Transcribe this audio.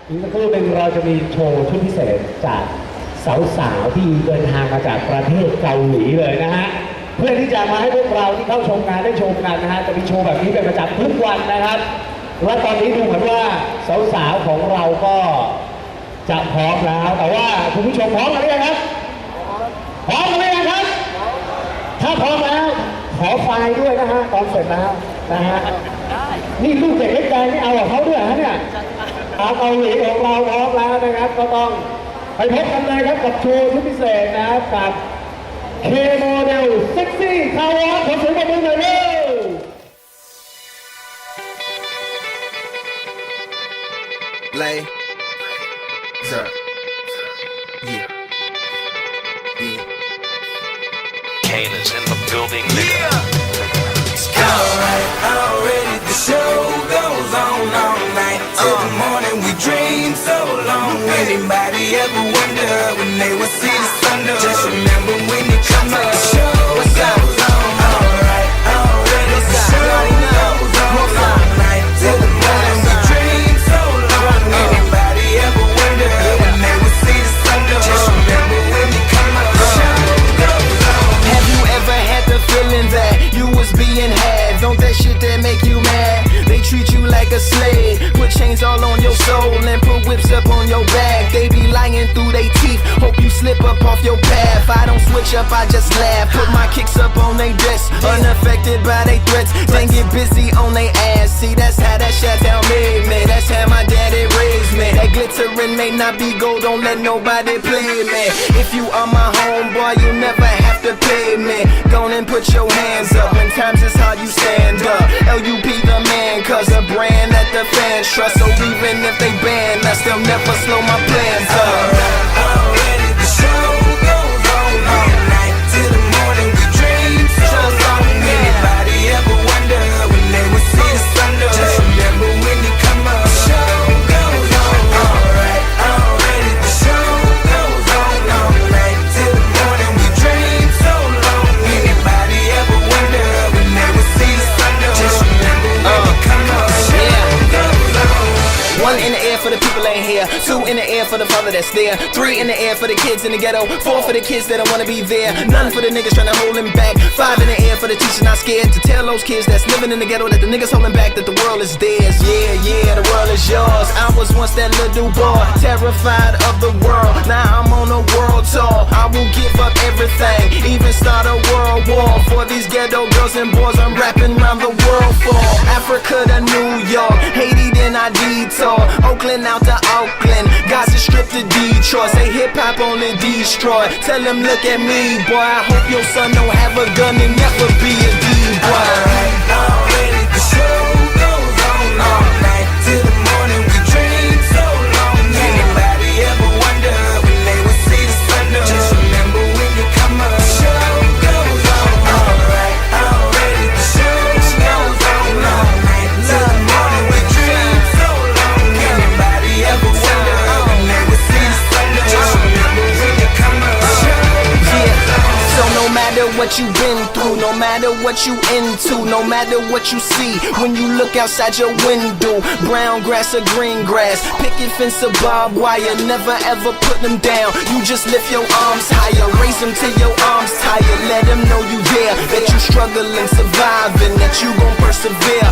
อีกสักครู่หนึ่งเราจะมีโชว์ชุดพิเศษจากสาวๆที่เดินทางมาจากประเทศเกาหลีเลยนะฮะเพื่อที่จะมาให้พวกเราที่เข้าชมงานได้ชมกันนะฮะจะมีโชว์แบบนี้เป็นประจำทุกวันนะครับและตอนนี้ดูเหมือนว่าสาวๆของเราก็จะพร้อมแล้วแต่ว่าคุณผู้ชมพร้อมกันหรือยังครับพร้อมกันหรือยังครับถ้าพร้อมแล้วขอไฟล์ด้วยนะฮะตอนเสร็จแล้วนะฮะนี่ลูกเด็กเล็กแดงนี่เอากับเขาด้วยฮะเนี่ยเอาเกาหลีของเราพร้อมแล้วนะครับก็ต้องไปพบกันเลยครับกับโชว์ชุดพิเศษนะครับกับเคโมเดลเซ็กซี่คาวอสขอเสียงปรบมือหน่อยเร็วLay, sir, yeah, yeah. Kane is in the building, nigga. Alright, already the show goes on all night till the morning. We dream so long. Anybody ever wonder when they will see the sun? Just remember when you come up, the show goes on. Alright, already the show goes on all night till the morning. We dream so long. Anybody ever wonder when they will see the sun? Just remember when you come up, the show goes on. Have you ever had the feeling that you was being had? Don't that shit that make you mad? They treat you like a slave, put chains all on your soul and put whips up on your back. They be lying through they teeth, hope you slip up off your path. I don't switch up, I just laugh, put my kicks up on they desk, unaffected by they threats. Then get busy on they ass. See, that's how that shit down made me. That's how my daddy raised me. That glittering may not be gold, don't let nobody play me. If you are my homeboy, you never have to pay me. Go and put your hands up. When times is hard, you stand up. LUP the man, cause a brand that the fans trust. So even if they ban us, they'll never slow my plans up. Already the show goes on all night till the morning. We dream so long. Anybody ever wonder when they will see the sun? Just remember when you come up. The show goes on. Alright, already the show goes on all night till the morning. We dream so long. Anybody ever wonder when they will see the sun? Just remember when you come up. The show goes on. One in the air for the people ain't here. Two in the air for the father that's there. Three in the air for the kids in the ghetto. Four for the kids that don't wanna be there. None for the niggas trying to hold him back. Five in the air for the teachers not scared to tell those kids that's living in the ghetto that the niggas holding back, that the world is theirs. Yeah, yeah, the world is yours. I was once that little boy, terrified of the world. Now I'm on a world tour. I will give up everything, even start a world war for these ghetto girls and boys. I'm rapping around the world for Africa to New York, Haiti then I detour, Oakland out to Oakland, Gaza Strip to Detroit. Say hip hop only destroy. Tell them look at me, boy. I hope your son don't have a gun and never be a D-boy. Already the show goes on all night till the morning. We dream so long. Anybody ever wonder when they will see the sun? Just remember when you come up. The show goes on. Alright, already the show goes on all night till the morning. We dream so long. Anybody ever wonder when they will see the sun? Just remember when you come up. The show goes on. So no matter what you've been through, no matter what you into, no matter what you see, when you look outside your window, brown grass or green grass, picket fence or barbed wire, never ever put them down. You just lift your arms higher, raise them till your arms tired. Let them know you there, that you struggling, surviving, that you gon' persevere.